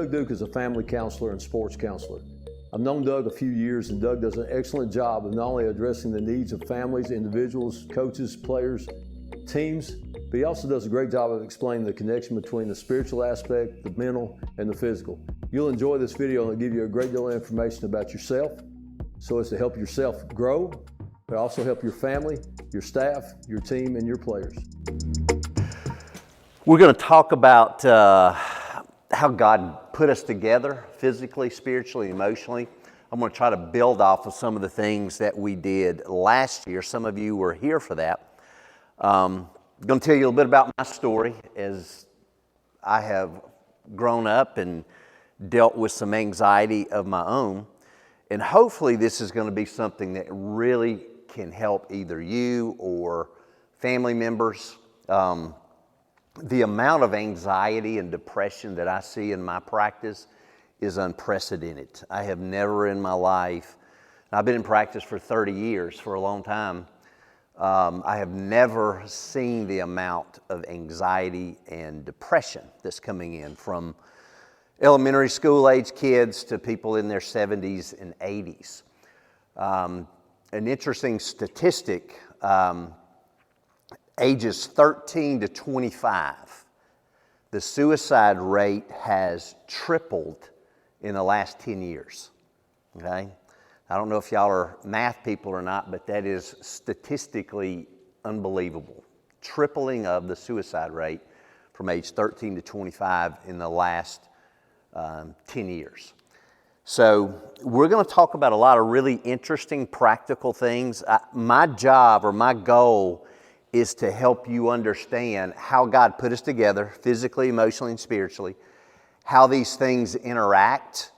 Doug Duke is a family counselor and sports counselor. I've known Doug a few years, and Doug does an excellent job of not only addressing the needs of families, individuals, coaches, players, teams, but he also does a great job of explaining the connection between the spiritual aspect, the mental, and the physical. You'll enjoy this video, and it'll give you a great deal of information about yourself, so as to help yourself grow, but also help your family, your staff, your team, and your players. We're going to talk about how God put us together physically, spiritually, emotionally. I'm going to try to build off of some of the things that we did last year. Some of you were here for that. I'm going to tell you a little bit about my story as I have grown up and dealt with some anxiety of my own. And hopefully this is going to be something that really can help either you or family members. The amount of anxiety and depression that I see in my practice is unprecedented. I have never in my life, I've been in practice for 30 years, for a long time, I have never seen the amount of anxiety and depression that's coming in from elementary school age kids to people in their 70s and 80s. An interesting statistic, ages 13 to 25, the suicide rate has tripled in the last 10 years, okay? I don't know if y'all are math people or not, but that is statistically unbelievable. Tripling of the suicide rate from age 13 to 25 in the last 10 years. So we're going to talk about a lot of really interesting practical things. My job or my goal is to help you understand how God put us together physically, emotionally, and spiritually, how these things interact,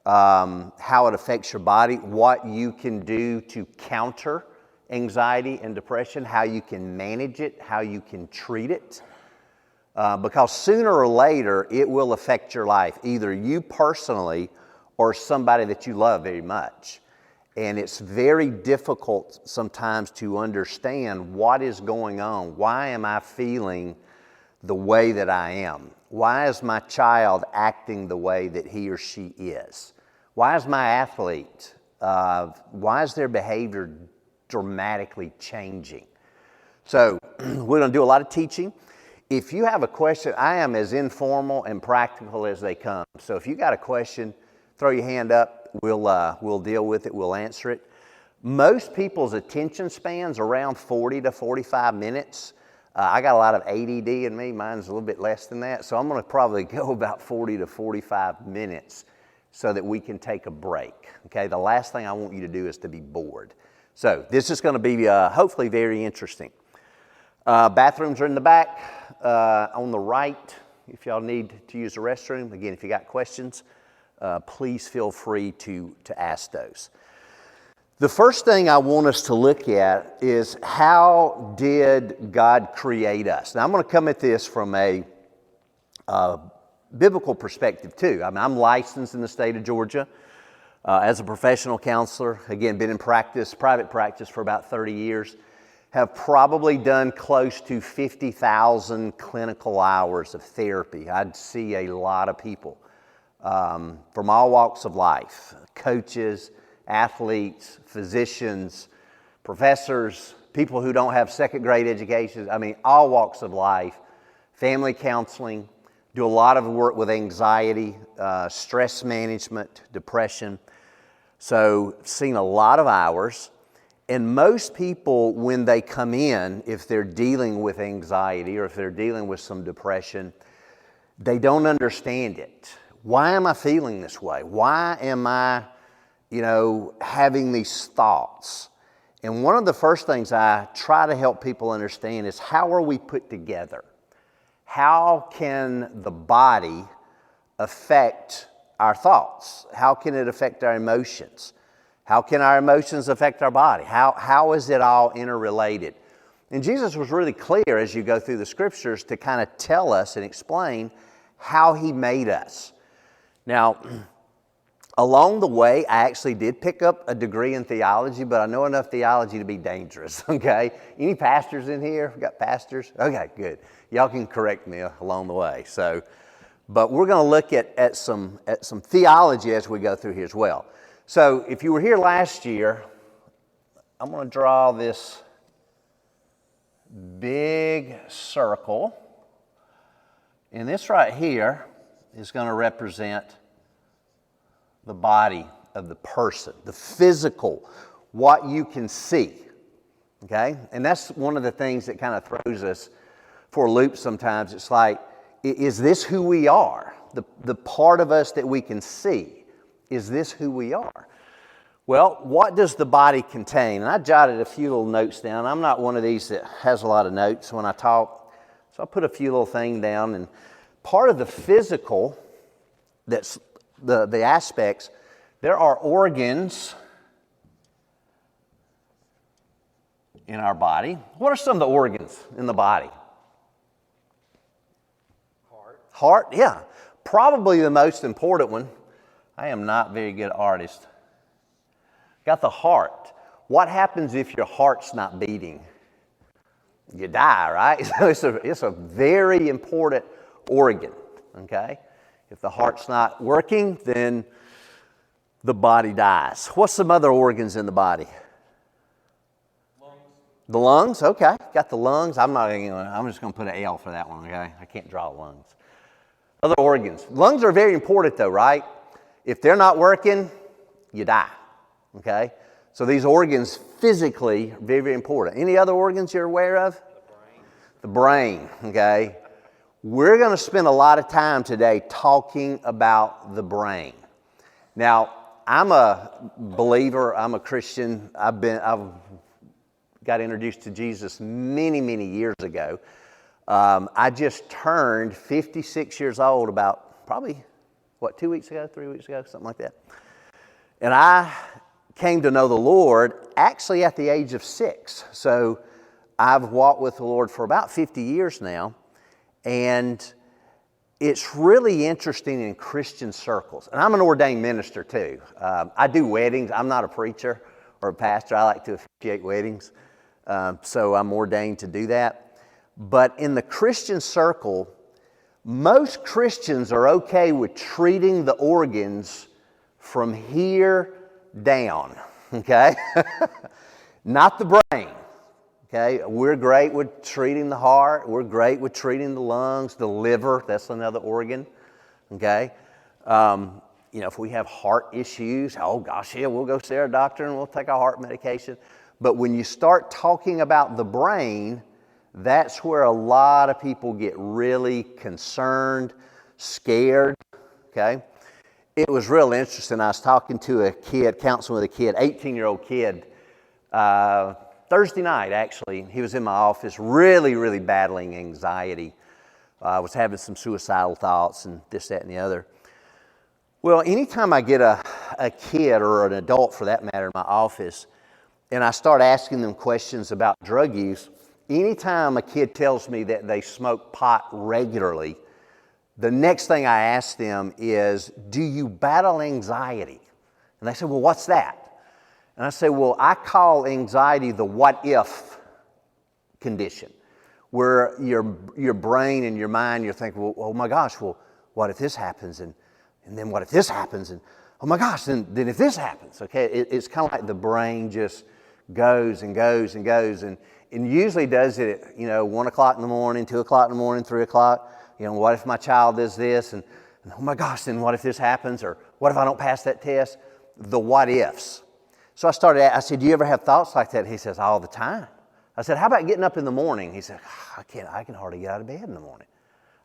how it affects your body, what you can do to counter anxiety and depression, how you can manage it, how you can treat it. Because sooner or later, it will affect your life, either you personally or somebody that you love very much. And it's very difficult sometimes to understand what is going on. Why am I feeling the way that I am? Why is my child acting the way that he or she is? Why is my athlete, why is their behavior dramatically changing? So we're going to do a lot of teaching. If you have a question, I am as informal and practical as they come. So if you got a question, throw your hand up. We'll deal with it. We'll answer it. Most people's attention spans around 40 to 45 minutes. I got a lot of ADD in me. Mine's a little bit less than that. So I'm going to probably go about 40 to 45 minutes so that we can take a break. Okay, the last thing I want you to do is to be bored. So this is going to be hopefully very interesting. Bathrooms are in the back, on the right, if y'all need to use the restroom. Again, if you got questions, please feel free to ask those. The first thing I want us to look at is, how did God create us? Now I'm going to come at this from a biblical perspective too. I mean, I'm licensed in the state of Georgia as a professional counselor. Again, been in practice, private practice for about 30 years. Have probably done close to 50,000 clinical hours of therapy. I'd see a lot of people from all walks of life, coaches, athletes, physicians, professors, people who don't have second grade education. I mean, all walks of life, family counseling, do a lot of work with anxiety, stress management, depression. So seen a lot of hours. And most people, when they come in, if they're dealing with anxiety or if they're dealing with some depression, they don't understand it. Why am I feeling this way? Why am I, having these thoughts? And one of the first things I try to help people understand is, how are we put together? How can the body affect our thoughts? How can it affect our emotions? How can our emotions affect our body? How is it all interrelated? And Jesus was really clear as you go through the scriptures to kind of tell us and explain how He made us. Now, along the way, I actually did pick up a degree in theology, but I know enough theology to be dangerous, okay? Any pastors in here? We got pastors? Okay, good. Y'all can correct me along the way. So, But we're going to look at some theology as we go through here as well. So if you were here last year, I'm going to draw this big circle. And this right here is going to represent the body of the person, the physical, what you can see. Okay? And that's one of the things that kind of throws us for a loop sometimes. It's like, is this who we are? The part of us that we can see, is this who we are? Well, what does the body contain? And I jotted a few little notes down. I'm not one of these that has a lot of notes when I talk, so I put a few little things down. And part of the physical, that's the aspects, there are organs in our body. What are some of the organs in the body? Heart, yeah. Probably the most important one. I am not a very good artist. Got the heart. What happens if your heart's not beating? You die, right? So it's a very important organ, okay? If the heart's not working, then the body dies. What's some other organs in the body? Lungs. The lungs, okay. Got the lungs. I'm just going to put an L for that one, okay? I can't draw lungs. Other organs. Lungs are very important though, right? If they're not working, you die, okay? So these organs physically are very, very important. Any other organs you're aware of? The brain, okay? We're going to spend a lot of time today talking about the brain. Now, I'm a believer, I'm a Christian. I've got introduced to Jesus many, many years ago. I just turned 56 years old about probably, 2 weeks ago, 3 weeks ago, something like that. And I came to know the Lord actually at the age of 6. So I've walked with the Lord for about 50 years now. And it's really interesting in Christian circles. And I'm an ordained minister too. I do weddings. I'm not a preacher or a pastor. I like to officiate weddings. So I'm ordained to do that. But in the Christian circle, most Christians are okay with treating the organs from here down, okay? Not the brain, okay? We're great with treating the heart. We're great with treating the lungs, the liver. That's another organ, okay? If we have heart issues, oh gosh, yeah, we'll go see our doctor and we'll take our heart medication. But when you start talking about the brain, that's where a lot of people get really concerned, scared, okay? It was real interesting. I was talking to a kid, counseling with a kid, 18-year-old kid, Thursday night, actually. He was in my office, really, really battling anxiety. Was having some suicidal thoughts and this, that, and the other. Well, anytime I get a kid or an adult, for that matter, in my office, and I start asking them questions about drug use, anytime a kid tells me that they smoke pot regularly, the next thing I ask them is, do you battle anxiety? And they say, well, what's that? And I say, well, I call anxiety the what-if condition, where your brain and your mind, you're thinking, well, oh my gosh, well, what if this happens? And then what if this happens? And oh my gosh, then if this happens, okay? It's kind of like the brain just goes and goes and goes, and usually does it at 1 o'clock in the morning, 2 o'clock in the morning, 3 o'clock. What if my child does this? And oh my gosh, then what if this happens? Or what if I don't pass that test? The what ifs. So I said, do you ever have thoughts like that? He says, all the time. I said, how about getting up in the morning? He said, I can hardly get out of bed in the morning.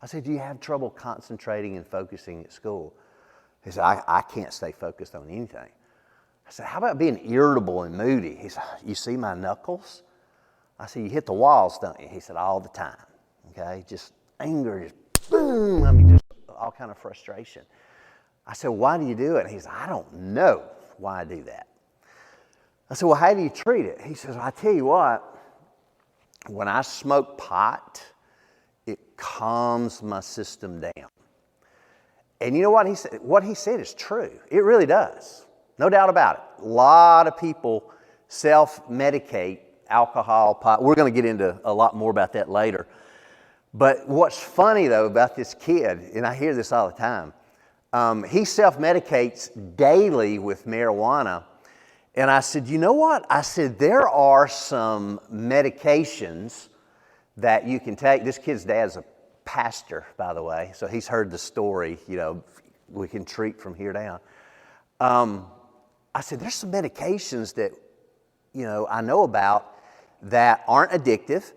I said, do you have trouble concentrating and focusing at school? He said, I can't stay focused on anything. I said, how about being irritable and moody? He said, you see my knuckles? I said, you hit the walls, don't you? He said, all the time, okay? Just anger, just boom, just all kind of frustration. I said, why do you do it? And he said, I don't know why I do that. I said, well, how do you treat it? He says, well, I tell you what, when I smoke pot, it calms my system down. And you know what he said? What he said is true. It really does. No doubt about it. A lot of people self-medicate alcohol, pot. We're going to get into a lot more about that later. But what's funny, though, about this kid, and I hear this all the time, he self-medicates daily with marijuana. And I said, you know what? I said, there are some medications that you can take. This kid's dad's a pastor, by the way, so he's heard the story, we can treat from here down. I said, there's some medications that, I know about that aren't addictive,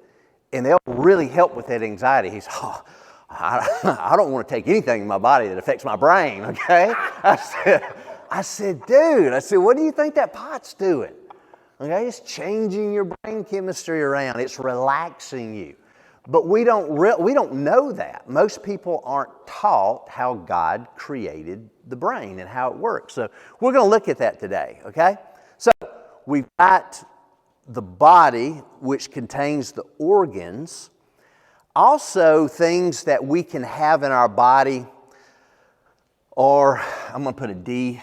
and they'll really help with that anxiety. He's, I don't want to take anything in my body that affects my brain, okay? I said, dude, what do you think that pot's doing? Okay, it's changing your brain chemistry around. It's relaxing you. But we don't know that. Most people aren't taught how God created the brain and how it works. So we're going to look at that today, okay? So we've got the body, which contains the organs. Also, things that we can have in our body, or I'm going to put a D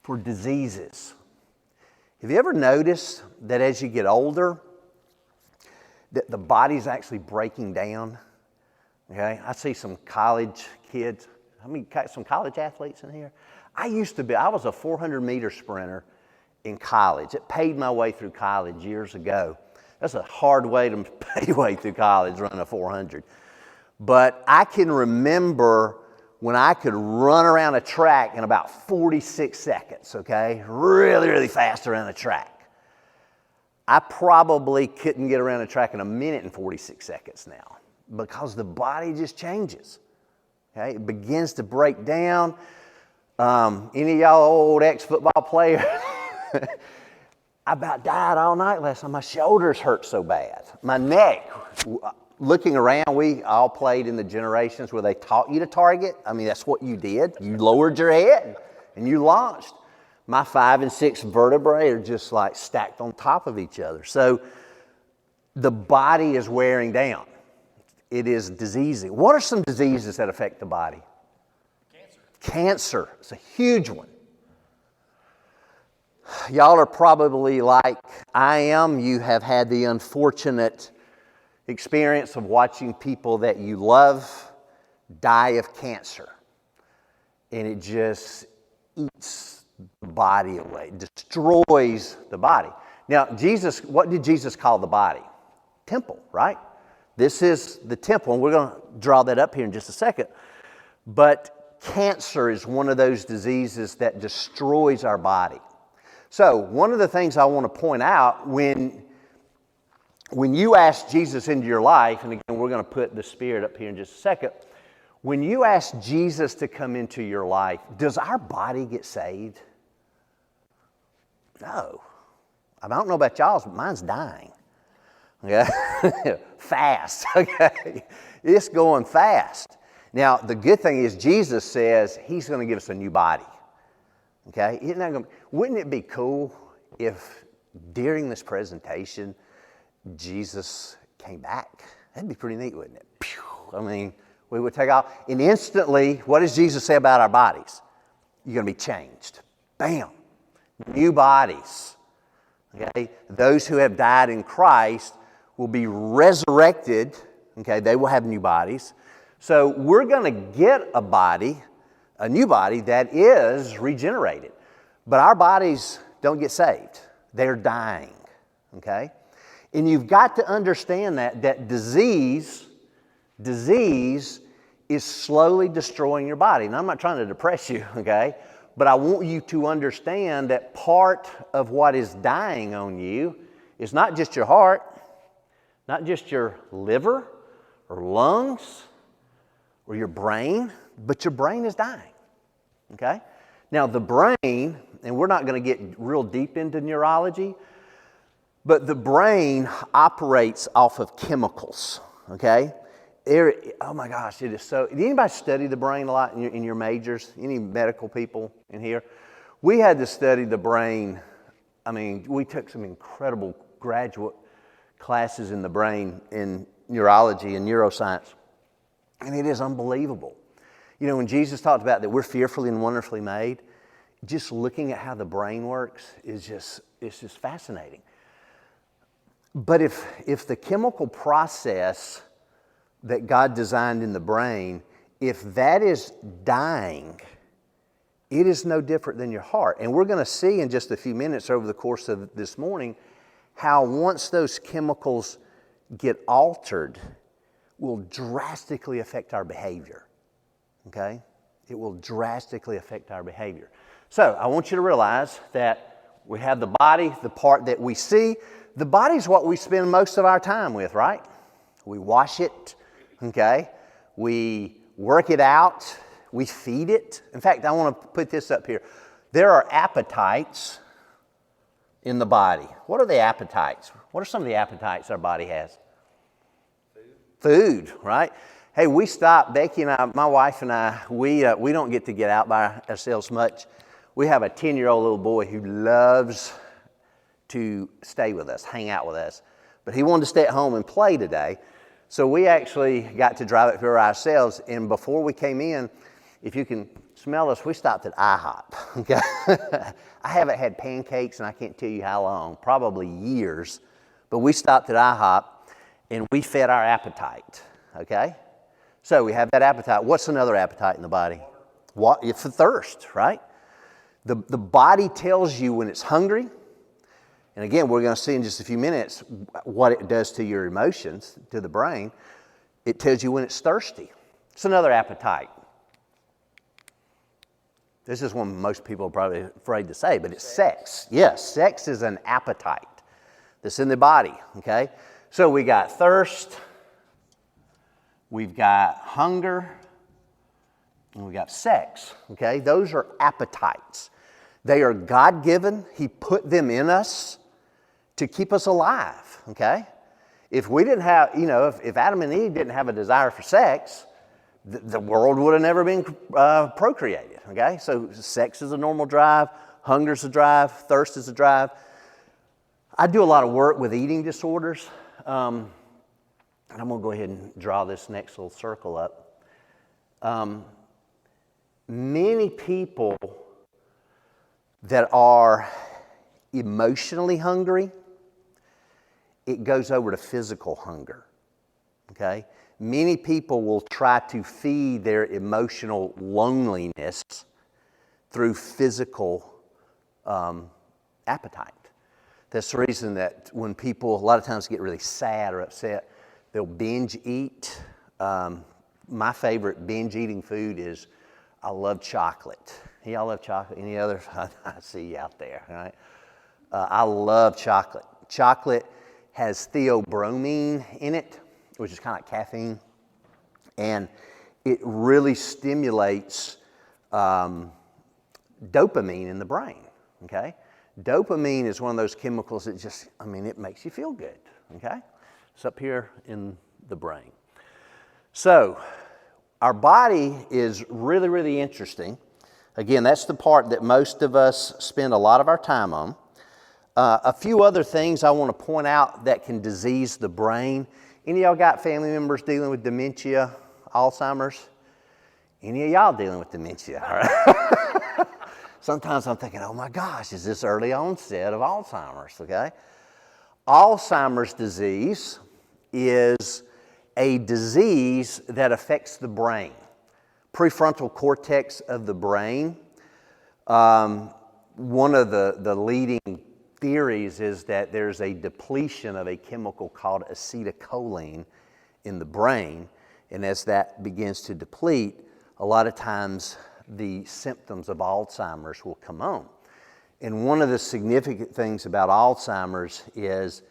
for diseases. Have you ever noticed that as you get older, that the body's actually breaking down? Okay, I see some college kids. Some college athletes in here. I was a 400-meter sprinter in college. It paid my way through college years ago. That's a hard way to pay your way through college, running a 400. But I can remember when I could run around a track in about 46 seconds, okay? Really, really fast around a track. I probably couldn't get around a track in a minute and 46 seconds now because the body just changes, okay? It begins to break down. Any of y'all old ex-football players? I about died all night last night. My shoulders hurt so bad. My neck. Looking around, we all played in the generations where they taught you to target. That's what you did. You lowered your head and you launched. My 5 and 6 vertebrae are just like stacked on top of each other. So the body is wearing down. It is diseasing. What are some diseases that affect the body? Cancer. It's a huge one. Y'all are probably like I am. You have had the unfortunate experience of watching people that you love die of cancer. And it just eats the body away, destroys the body. Now, what did Jesus call the body? Temple, right? This is the temple, and we're going to draw that up here in just a second. But cancer is one of those diseases that destroys our body. So, one of the things I want to point out, when you ask Jesus into your life, and again, we're going to put the Spirit up here in just a second. When you ask Jesus to come into your life, does our body get saved? No. I don't know about y'all's, but mine's dying. Okay? Fast. Okay? It's going fast. Now, the good thing is Jesus says He's going to give us a new body. Okay? Wouldn't it be cool if during this presentation, Jesus came back? That'd be pretty neat, wouldn't it? Pew! We would take off. And instantly, what does Jesus say about our bodies? You're going to be changed. Bam! New bodies. Okay? Those who have died in Christ will be resurrected. Okay? They will have new bodies. So we're going to get a new body that is regenerated. But our bodies don't get saved. They're dying. Okay? And you've got to understand that disease is slowly destroying your body. Now, I'm not trying to depress you, okay? But I want you to understand that part of what is dying on you is not just your heart, not just your liver or lungs or your brain, but your brain is dying, okay? Now, the brain, and we're not going to get real deep into neurology, but the brain operates off of chemicals, okay? Oh my gosh, it is so... Did anybody study the brain a lot in your majors? Any medical people in here? We had to study the brain. We took some incredible graduate classes in the brain in neurology and neuroscience, and it is unbelievable. When Jesus talked about that we're fearfully and wonderfully made, just looking at how the brain works it's just fascinating. But if the chemical process that God designed in the brain, if that is dying, it is no different than your heart. And we're going to see in just a few minutes over the course of this morning how once those chemicals get altered, will drastically affect our behavior, okay? It will drastically affect our behavior. So I want you to realize that we have the body, the part that we see. The body's what we spend most of our time with, right? We wash it, okay? We work it out. We feed it. In fact, I want to put this up here. There are appetites in the body. What are the appetites? What are some of the appetites our body has? Food, right? Hey, we stopped, Becky and I, my wife and I, we don't get to get out by ourselves much. We have a 10-year-old little boy who loves to stay with us, hang out with us. But he wanted to stay at home and play today. So we actually got to drive up here ourselves. And before we came in, if you can smell us, we stopped at IHOP. Okay? I haven't had pancakes, and I can't tell you how long, probably years. But we stopped at IHOP, and we fed our appetite. Okay? So we have that appetite. What's another appetite in the body? What? It's the thirst, right? The body tells you when it's hungry. And again, we're going to see in just a few minutes what it does to your emotions, to the brain. It tells you when it's thirsty. It's another appetite. This is one most people are probably afraid to say, but it's sex. Yes, sex is an appetite that's in the body, okay? So we got thirst, we've got hunger, and we got sex, okay? Those are appetites. They are God-given. He put them in us to keep us alive, okay? If we didn't have, if Adam and Eve didn't have a desire for sex, the world would have never been procreated, okay? So sex is a normal drive, hunger is a drive, thirst is a drive. I do a lot of work with eating disorders. And I'm going to go ahead and draw this next little circle up. Many people that are emotionally hungry, it goes over to physical hunger, okay? Many people will try to feed their emotional loneliness through physical appetite. That's the reason that when people a lot of times get really sad or upset, they'll binge eat. My favorite binge eating food is, I love chocolate. Y'all love chocolate? Any others? I see you out there, right? I love chocolate. Chocolate has theobromine in it, which is kind of like caffeine, and it really stimulates dopamine in the brain, okay? Dopamine is one of those chemicals that just, it makes you feel good, okay? It's up here in the brain. So, our body is really, really interesting. Again, that's the part that most of us spend a lot of our time on. A few other things I want to point out that can disease the brain. Any of y'all got family members dealing with dementia, Alzheimer's? Any of y'all dealing with dementia? All right? Sometimes I'm thinking, oh my gosh, is this early onset of Alzheimer's, okay? Alzheimer's disease is a disease that affects the brain, prefrontal cortex of the brain. One of the leading theories is that there's a depletion of a chemical called acetylcholine in the brain, and as that begins to deplete, a lot of times the symptoms of Alzheimer's will come on. And one of the significant things about Alzheimer's is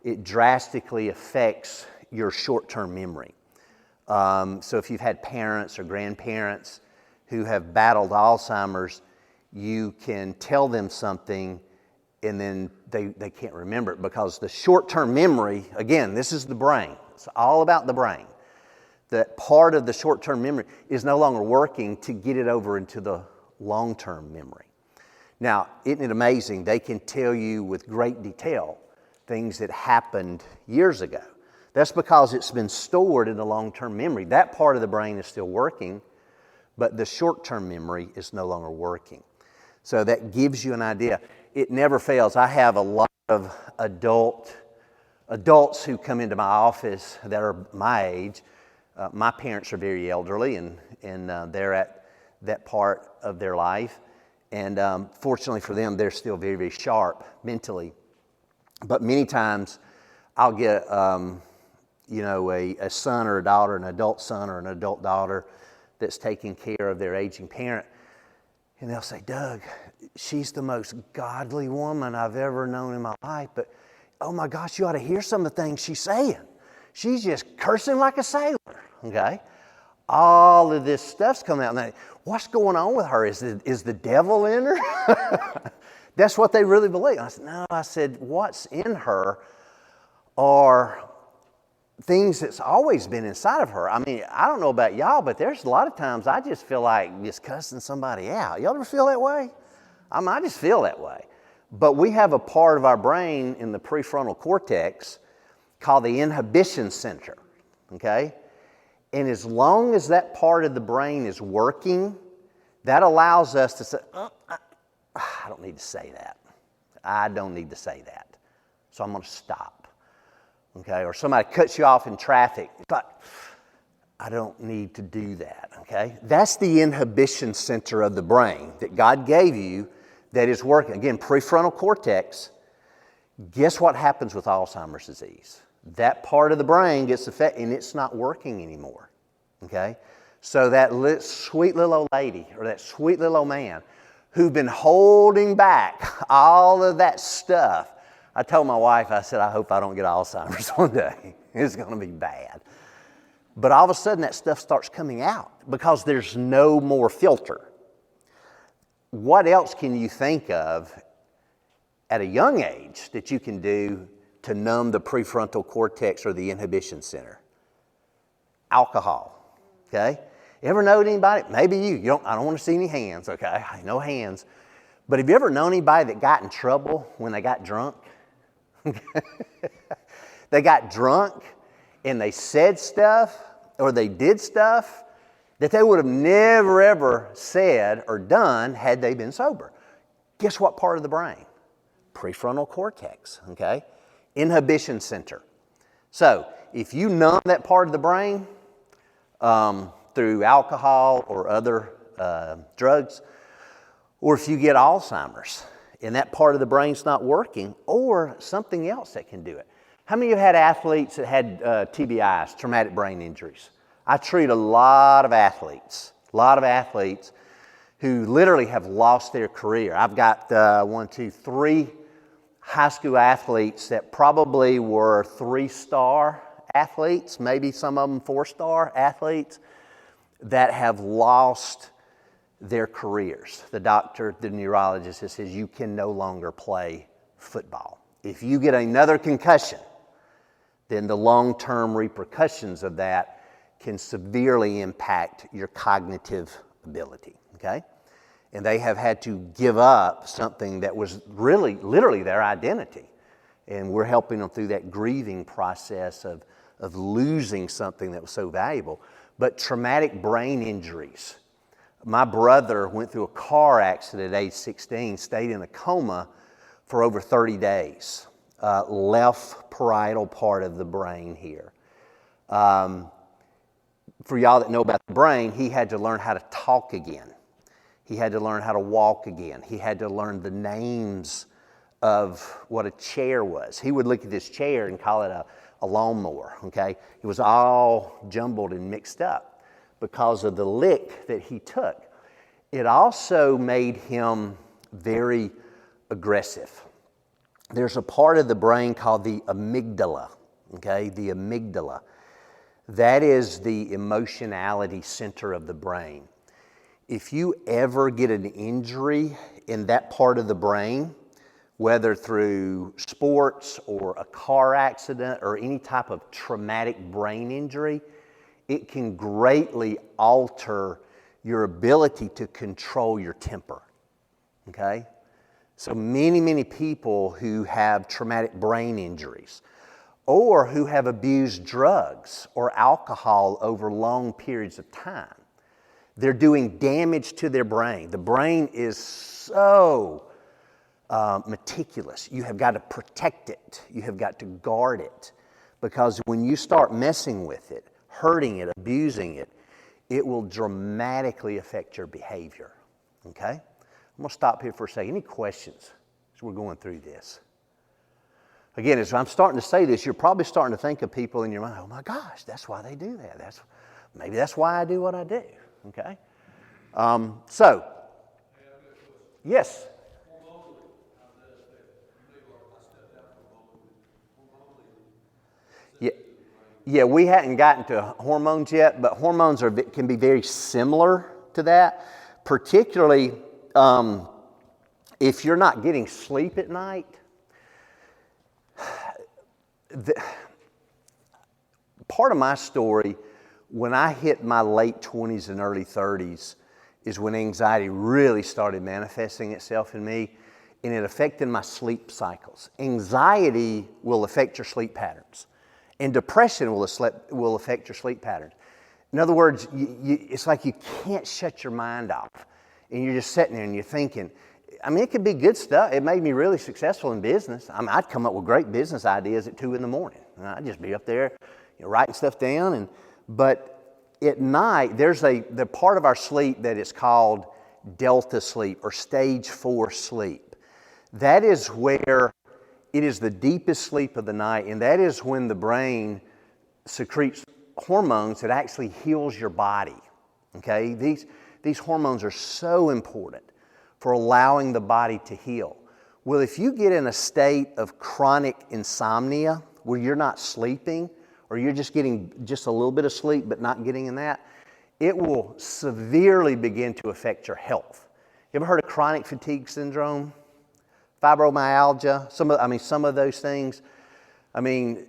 it drastically affects your short-term memory. So if you've had parents or grandparents who have battled Alzheimer's, you can tell them something and then they can't remember it because the short-term memory, again, this is the brain. It's all about the brain. That part of the short-term memory is no longer working to get it over into the long-term memory. Now, isn't it amazing? They can tell you with great detail things that happened years ago. That's because it's been stored in the long-term memory. That part of the brain is still working, but the short-term memory is no longer working. So that gives you an idea. It never fails. I have a lot of adults who come into my office that are my age My parents are very elderly, and they're at that part of their life. And fortunately for them, they're still very, very sharp mentally. But many times I'll get, a son or a daughter, an adult son or an adult daughter that's taking care of their aging parent. And they'll say, Doug, she's the most godly woman I've ever known in my life. But, oh my gosh, you ought to hear some of the things she's saying. She's just cursing like a sailor, okay? All of this stuff's coming out. And what's going on with her? Is the devil in her? That's what they really believe. I said, no. I said, what's in her are things that's always been inside of her. I mean, I don't know about y'all, but there's a lot of times I just feel like just cussing somebody out. Y'all ever feel that way? I just feel that way. But we have a part of our brain in the prefrontal cortex called the inhibition center, okay? And as long as that part of the brain is working, that allows us to say, I don't need to say that. I don't need to say that. So I'm going to stop. Okay? Or somebody cuts you off in traffic. It's like, I don't need to do that. Okay? That's the inhibition center of the brain that God gave you that is working. Again, prefrontal cortex. Guess what happens with Alzheimer's disease? That part of the brain gets affected and it's not working anymore. Okay? So that sweet little old lady or that sweet little old man who've been holding back all of that stuff. I told my wife, I said, I hope I don't get Alzheimer's one day. It's going to be bad. But all of a sudden that stuff starts coming out because there's no more filter. What else can you think of at a young age that you can do to numb the prefrontal cortex or the inhibition center? Alcohol, okay? You ever know anybody? Maybe you. I don't want to see any hands, okay? No hands. But have you ever known anybody that got in trouble when they got drunk? They got drunk and they said stuff or they did stuff that they would have never ever said or done had they been sober. Guess what part of the brain? Prefrontal cortex, okay? Inhibition center. So if you numb that part of the brain, through alcohol or other drugs, or if you get Alzheimer's and that part of the brain's not working, or something else that can do it. How many of you had athletes that had TBIs, traumatic brain injuries? I treat a lot of athletes who literally have lost their career. I've got 3 high school athletes that probably were 3-star athletes, maybe some of them 4-star athletes, that have lost their careers. The doctor, the neurologist, says you can no longer play football. If you get another concussion, then the long-term repercussions of that can severely impact your cognitive ability, okay? And they have had to give up something that was really, literally their identity. And we're helping them through that grieving process of losing something that was so valuable. But traumatic brain injuries. My brother went through a car accident at age 16, stayed in a coma for over 30 days. Left parietal part of the brain here. For y'all that know about the brain, he had to learn how to talk again. He had to learn how to walk again. He had to learn the names of what a chair was. He would look at this chair and call it a lawnmower, okay? It was all jumbled and mixed up because of the lick that he took. It also made him very aggressive. There's a part of the brain called the amygdala, okay? The amygdala. That is the emotionality center of the brain. If you ever get an injury in that part of the brain, whether through sports or a car accident or any type of traumatic brain injury, it can greatly alter your ability to control your temper, okay? So many people who have traumatic brain injuries or who have abused drugs or alcohol over long periods of time, they're doing damage to their brain. The brain is so meticulous. You have got to protect it. You have got to guard it. Because when you start messing with it, hurting it, abusing it, it will dramatically affect your behavior. Okay? I'm going to stop here for a second. Any questions as we're going through this? Again, as I'm starting to say this, you're probably starting to think of people in your mind, oh my gosh, that's why they do that. Maybe that's why I do what I do. Okay? Yes. Yeah, we hadn't gotten to hormones yet, but hormones can be very similar to that, particularly if you're not getting sleep at night. Part of my story, when I hit my late 20s and early 30s, is when anxiety really started manifesting itself in me, and it affected my sleep cycles. Anxiety will affect your sleep patterns, and depression will affect your sleep patterns. In other words, it's like you can't shut your mind off, and you're just sitting there and you're thinking. I mean, it could be good stuff. It made me really successful in business. I mean, I'd come up with great business ideas at 2 a.m. And I'd just be up there, writing stuff down. But at night, there's the part of our sleep that is called delta sleep or stage 4 sleep. That is where it is the deepest sleep of the night, and that is when the brain secretes hormones that actually heals your body. Okay, these hormones are so important for allowing the body to heal. Well, if you get in a state of chronic insomnia where you're not sleeping, or you're just getting just a little bit of sleep but not getting in that, it will severely begin to affect your health. You ever heard of chronic fatigue syndrome? Fibromyalgia? Some of those things. I mean,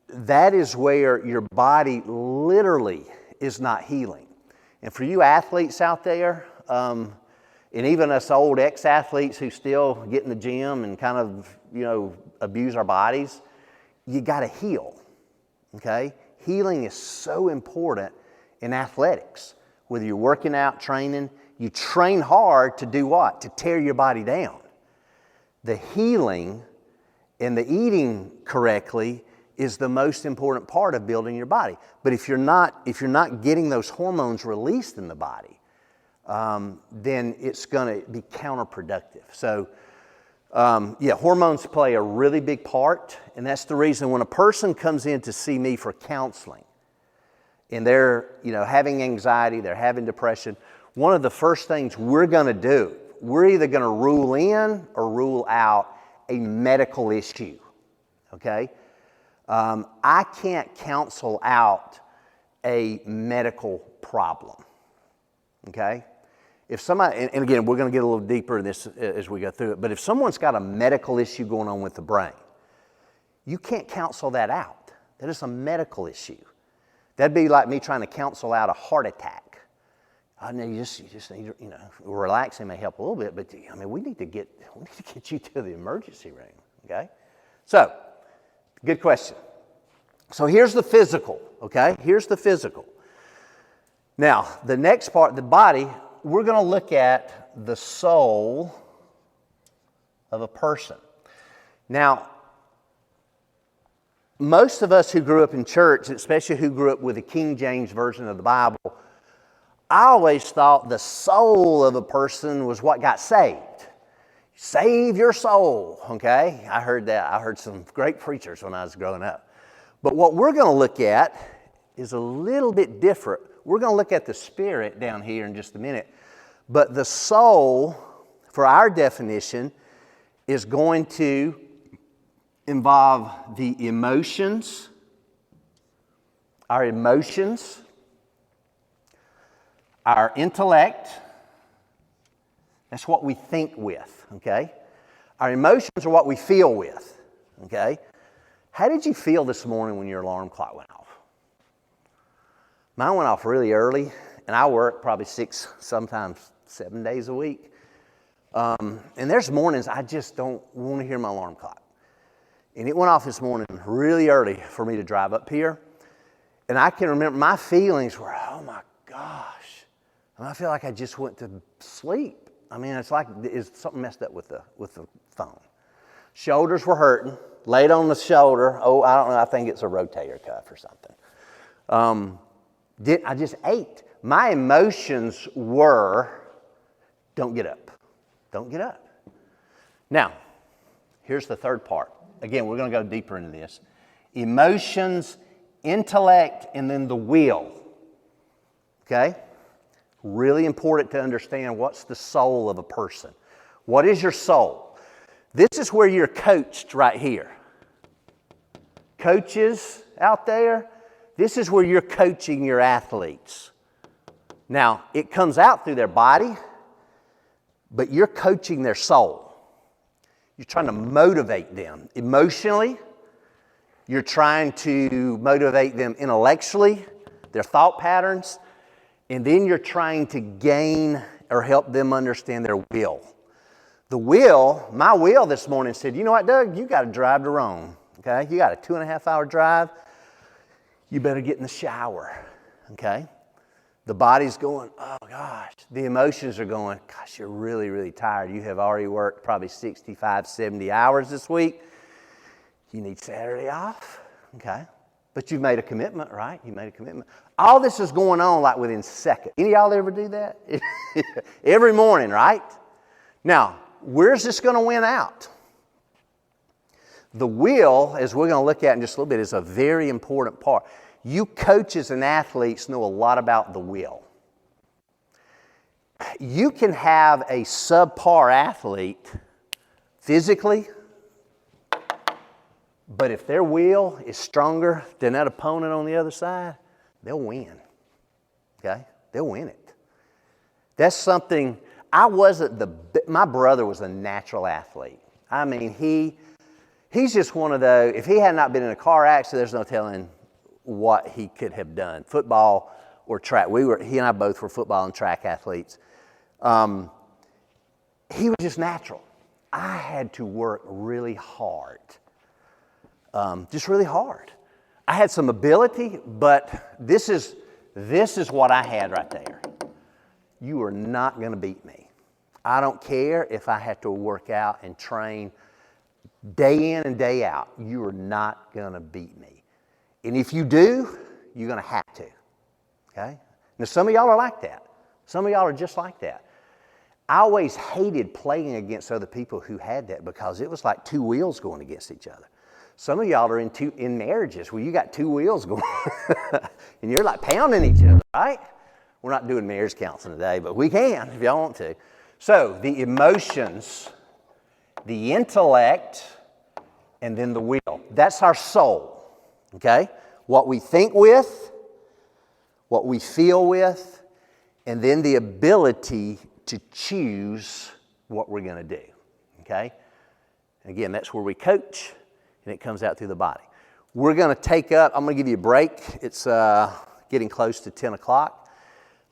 that is where your body literally is not healing. And for you athletes out there, and even us old ex-athletes who still get in the gym and kind of, abuse our bodies, you got to heal, okay? Healing is so important in athletics. Whether you're working out, training, you train hard to do what? To tear your body down. The healing and the eating correctly is the most important part of building your body. But if you're not getting those hormones released in the body, then it's going to be counterproductive. So, hormones play a really big part, and that's the reason when a person comes in to see me for counseling, and they're, having anxiety, they're having depression, one of the first things we're going to do, we're either going to rule in or rule out a medical issue, okay? I can't counsel out a medical problem, okay? If somebody, and again, we're going to get a little deeper in this as we go through it, but if someone's got a medical issue going on with the brain, you can't counsel that out. That is a medical issue. That'd be like me trying to counsel out a heart attack. I know you just need, relaxing may help a little bit, but we need to get you to the emergency room. Okay, so good question. So here's the physical. Okay, here's the physical. Now the next part, the body. We're going to look at the soul of a person. Now, most of us who grew up in church, especially who grew up with the King James Version of the Bible, I always thought the soul of a person was what got saved. Save your soul, okay? I heard that. I heard some great preachers when I was growing up. But what we're going to look at is a little bit different. We're going to look at the spirit down here in just a minute. But the soul, for our definition, is going to involve the emotions, our intellect. That's what we think with, okay? Our emotions are what we feel with, okay? How did you feel this morning when your alarm clock went off? Mine went off really early, and I work probably 6, sometimes 7 days a week. And there's mornings I just don't want to hear my alarm clock. And it went off this morning really early for me to drive up here. And I can remember my feelings were, oh my gosh. And I feel like I just went to sleep. It's like is something messed up with the phone. Shoulders were hurting. Laid on the shoulder. Oh, I don't know. I think it's a rotator cuff or something. I just ate. My emotions were, don't get up. Don't get up. Now, here's the third part. Again, we're going to go deeper into this. Emotions, intellect, and then the will. Okay? Really important to understand what's the soul of a person. What is your soul? This is where you're coached right here. Coaches out there, this is where you're coaching your athletes. Now, it comes out through their body, but you're coaching their soul. You're trying to motivate them emotionally. You're trying to motivate them intellectually, their thought patterns, and then you're trying to gain or help them understand their will. The will, my will this morning said, you know what, Doug, you got to drive to Rome, okay? You got a 2.5-hour drive. You better get in the shower, okay? The body's going, oh gosh. The emotions are going, gosh, you're really, really tired. You have already worked probably 65, 70 hours this week. You need Saturday off, okay? But you've made a commitment, right? You made a commitment. All this is going on like within seconds. Any of y'all ever do that? Every morning, right? Now, where's this going to win out? The will, as we're going to look at in just a little bit, is a very important part. You coaches and athletes know a lot about the will. You can have a subpar athlete physically, but if their will is stronger than that opponent on the other side, they'll win. Okay? They'll win it. That's something, my brother was a natural athlete. I mean, he's just one of those, if he had not been in a car accident, there's no telling what he could have done. Football or track. He and I both were football and track athletes. He was just natural. I had to work really hard. Just really hard. I had some ability, but this is what I had right there. You are not going to beat me. I don't care if I have to work out and train day in and day out. You are not going to beat me. And if you do, you're going to have to. Okay? Now, some of y'all are like that. Some of y'all are just like that. I always hated playing against other people who had that because it was like two wheels going against each other. Some of y'all are in marriages where you got two wheels going and you're like pounding each other, right? We're not doing marriage counseling today, but we can if y'all want to. So the emotions, the intellect, and then the will. That's our soul, okay? What we think with, what we feel with, and then the ability to choose what we're going to do, okay? Again, that's where we coach. And it comes out through the body. We're going to take up, I'm going to give you a break. It's getting close to 10 o'clock.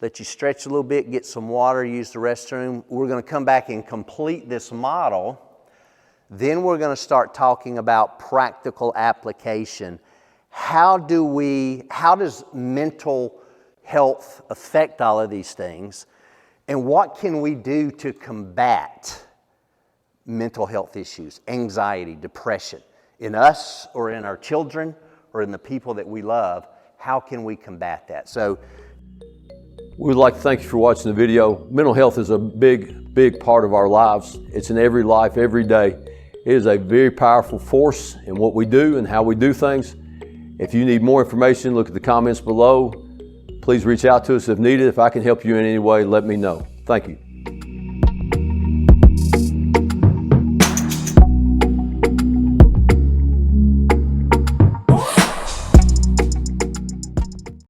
Let you stretch a little bit, get some water, use the restroom. We're going to come back and complete this model. Then we're going to start talking about practical application. How does mental health affect all of these things? And what can we do to combat mental health issues, anxiety, depression? In us or in our children or in the people that we love, how can we combat that? So we would like to thank you for watching the video. Mental health is a big, big part of our lives. It's in every life, every day. It is a very powerful force in what we do and how we do things. If you need more information, look at the comments below. Please reach out to us if needed. If I can help you in any way, let me know. Thank you.